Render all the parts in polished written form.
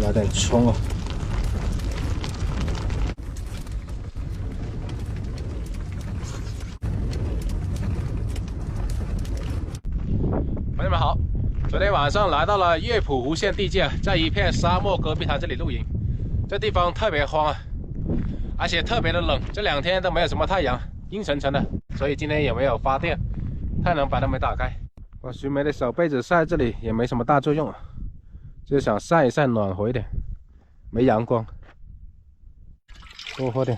来点葱哦。朋友们好，昨天晚上来到了乐浦湖县地界，在一片沙漠戈壁滩这里露营。这地方特别荒啊，而且特别的冷，这2天都没有什么太阳，阴沉沉的，所以今天也没有发电，太阳板都没打开。把徐梅的小被子晒这里也没什么大作用啊，就想晒一晒暖和一点，没阳光，多喝点。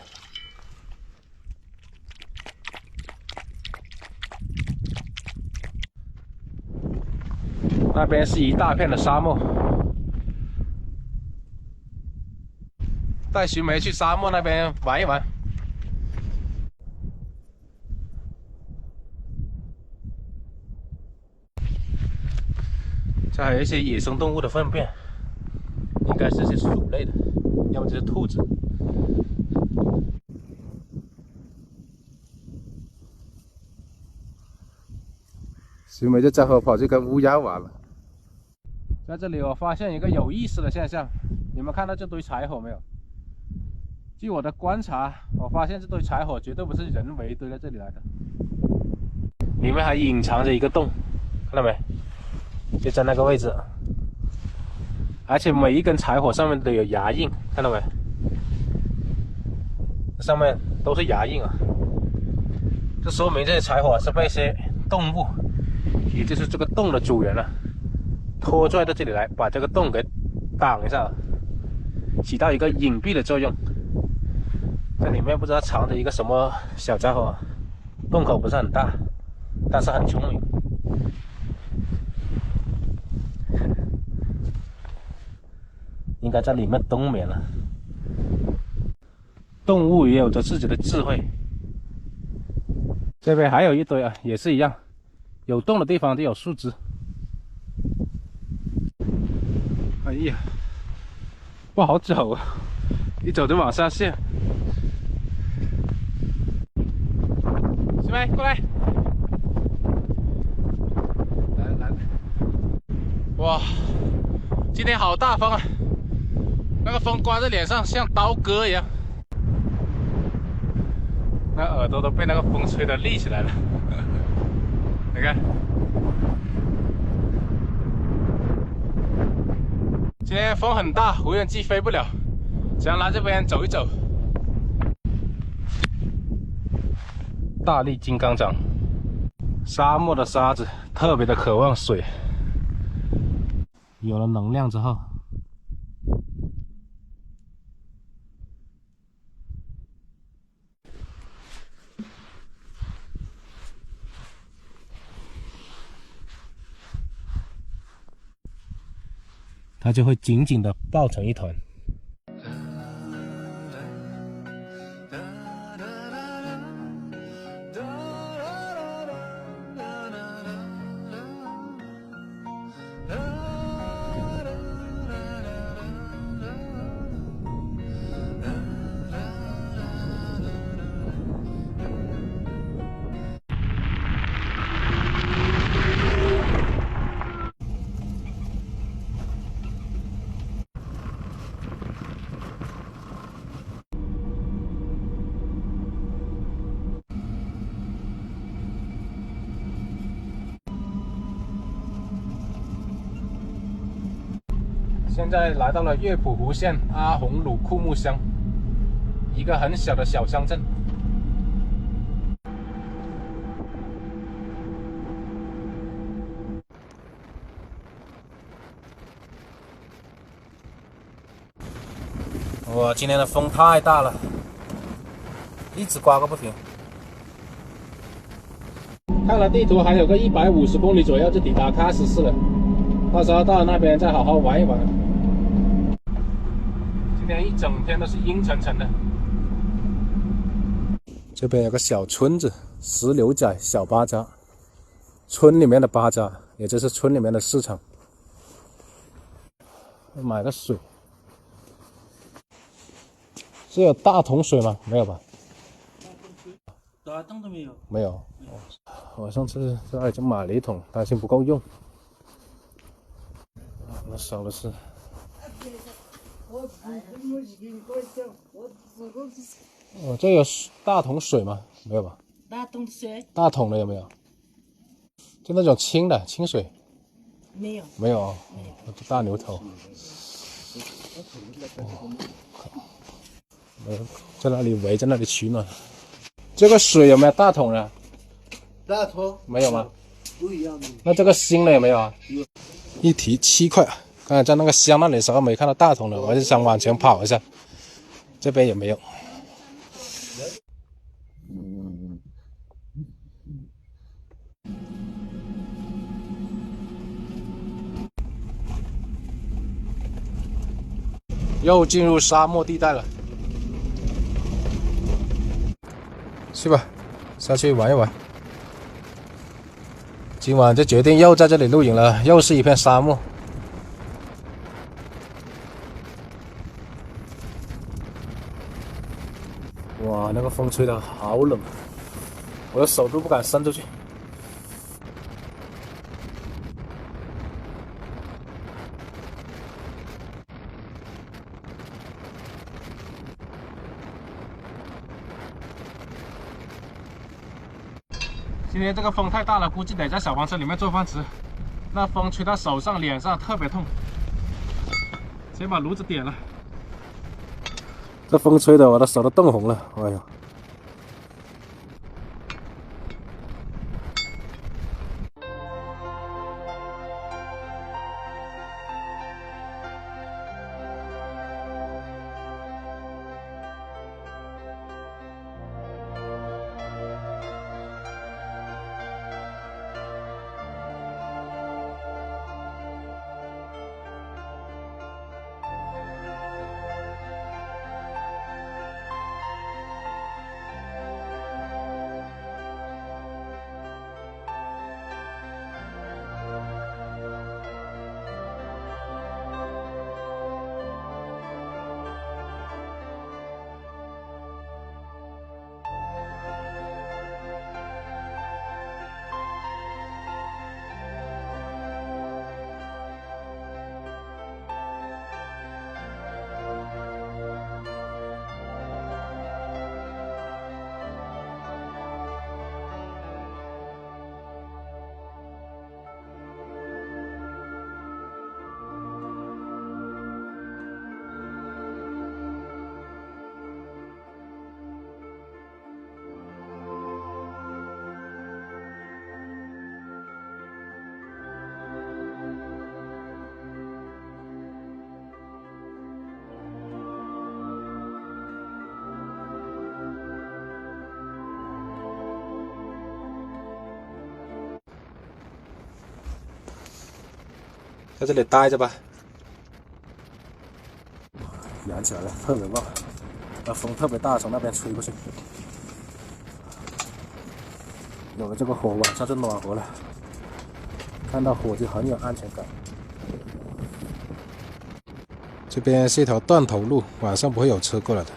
那边是一大片的沙漠，带徐梅去沙漠那边玩一玩。这还有一些野生动物的粪便，应该是些鼠类的，要么就是兔子。徐梅就正好跑去跟乌鸦玩了。在这里我发现一个有意思的现象，你们看到这堆柴火没有？据我的观察，我发现这堆柴火绝对不是人为堆在这里来的，里面还隐藏着一个洞，看到没？就在那个位置，而且每一根柴火上面都有牙印，看到没？上面都是牙印啊，这说明这些柴火是被一些动物，也就是这个洞的主人啊，拖拽到这里来，把这个洞给挡一下，起到一个隐蔽的作用。这里面不知道藏着一个什么小家伙，洞口不是很大，但是很聪明。应该在里面冬眠了。动物也有着自己的智慧。这边还有一堆啊，也是一样，有洞的地方就有树枝。哎呀，不好走啊，一走就往下陷。徐梅，过来。来，哇，今天好大风啊！那个风刮在脸上像刀割一样，那耳朵都被那个风吹得立起来了。你看，今天风很大，无人机飞不了，想来这边走一走。大力金刚掌，沙漠的沙子特别的渴望水，有了能量之后。它就会紧紧的抱成一团。现在来到了乐浦湖县阿洪鲁库木乡，一个很小的小乡镇。哇，今天的风太大了，一直刮个不停。看了地图，还有个150公里左右就抵达喀什市了，到时候到那边再好好玩一玩。今天一整天都是阴沉沉的。这边有个小村子，石榴仔小巴扎，村里面的巴扎，也就是村里面的市场。买个水，是有大桶水吗？没有吧？打灯都没有。没有。我上次在已经买了一桶，担心不够用。那少的是。哦，这有大桶水吗？没有吧？大桶水大桶的有没有？就那种清的清水。没有。没有，大牛头。在那里围，在那里取暖。这个水有没有大桶的？大桶没有吗？不一样的。那这个新的有没有啊？一提7块。刚才在那个箱那里的时候没看到大桶的，我就想往前跑一下。这边也没有。又进入沙漠地带了，去吧，下去玩一玩。今晚就决定又在这里露营了，又是一片沙漠。哇，那个风吹得好冷，我的手都不敢伸出去。今天这个风太大了，估计得在小黄车里面做饭吃。那风吹到手上、脸上特别痛。先把炉子点了。这风吹的我的手都冻红了，哎呀！在这里待着吧。燃起来了，特别旺，那风特别大，从那边吹过去。有了这个火，晚上就暖和了。看到火就很有安全感。这边是一条断头路，晚上不会有车过来的。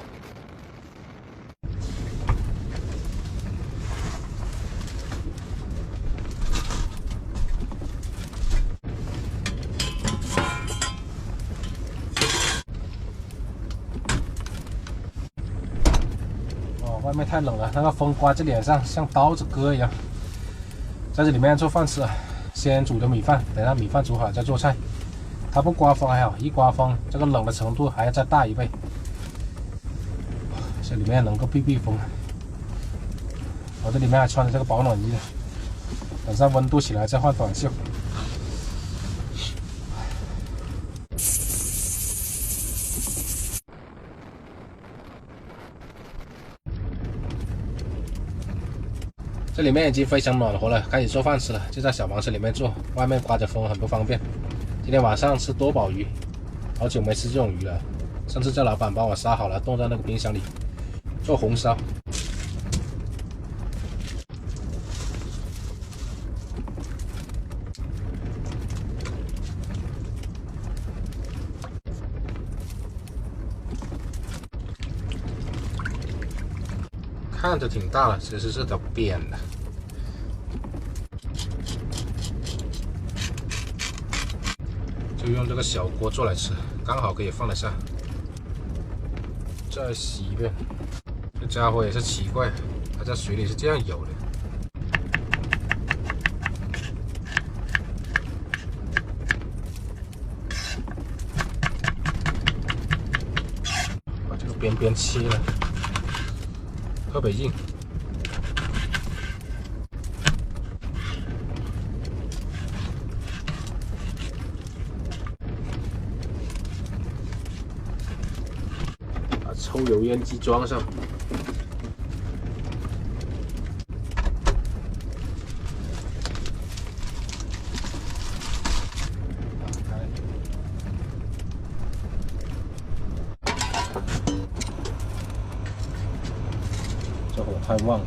外面太冷了，那个风刮在脸上像刀子割一样。在这里面做饭吃，先煮的米饭，等它米饭煮好再做菜。它不刮风还好，一刮风，这个冷的程度还要再大1倍。这里面能够避风。我这里面还穿着这个保暖衣呢，等上温度起来再换短袖。这里面已经非常暖和了，开始做饭吃了。就在小房车里面做，外面刮着风很不方便。今天晚上吃多宝鱼，好久没吃这种鱼了。上次叫老板帮我杀好了，冻在那个冰箱里，做红烧。看着挺大了，其实是条扁的。就用这个小锅做来吃，刚好可以放得下。再洗一遍。这家伙也是奇怪，它在水里是这样游的。把这个边边切了，特别硬。把抽油烟机装上。这火太旺了。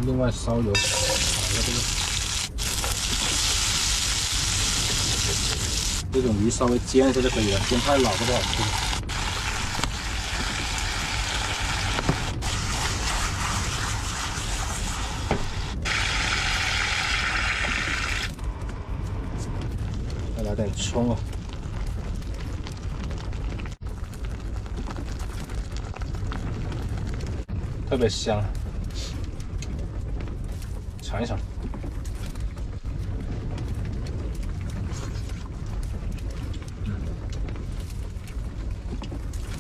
另外烧油，打个这种鱼稍微煎一下就可以了，煎太老都不好吃。再来点葱啊，特别香。尝一尝，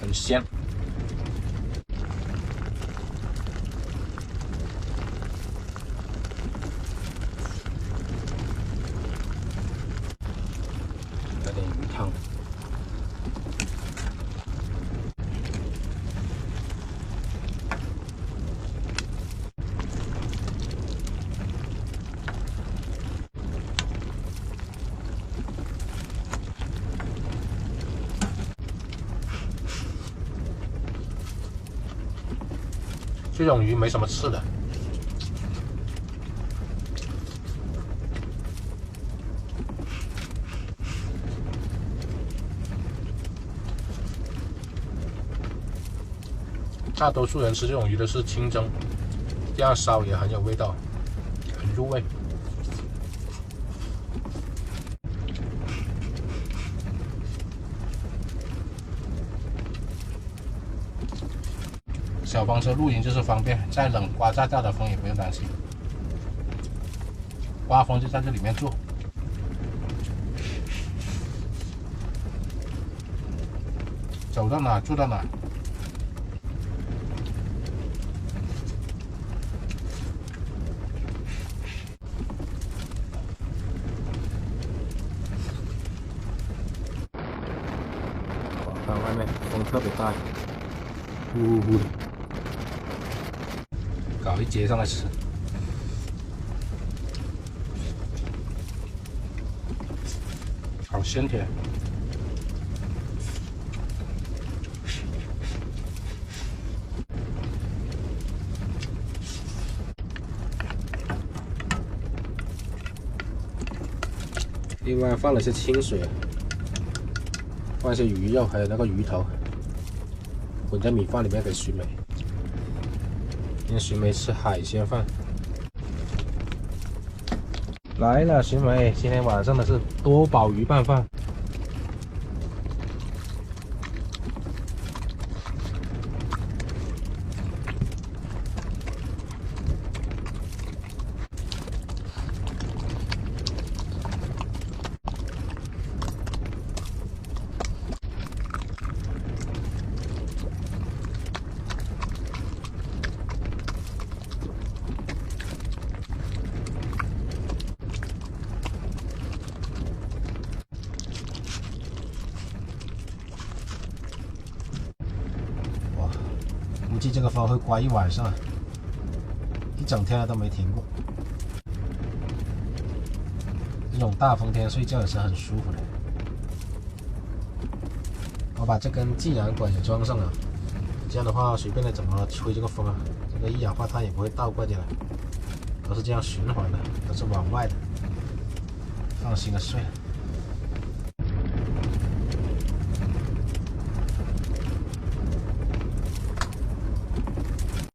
很鲜。来点鱼汤。这种鱼没什么刺的，大多数人吃这种鱼都是清蒸，这样烧也很有味道，很入味。小房车露营就是方便，再冷刮再大的风也不用担心，刮风就在这里面坐。走到哪住到哪。看外面风特别大，呼呼的。搞一节上来吃，好鲜甜。另外放了些清水，放一些鱼肉，还有那个鱼头，混在米饭里面给徐梅。今天徐梅吃海鲜饭，来了，徐梅，今天晚上的是多宝鱼拌饭。估计这个风会刮一晚上，一整天都没停过。这种大风天睡觉也是很舒服的。我把这根既然管也装上了，这样的话随便的怎么吹这个风啊，这个一氧化碳也不会倒过进来，都是这样循环的，都是往外的，放心的睡。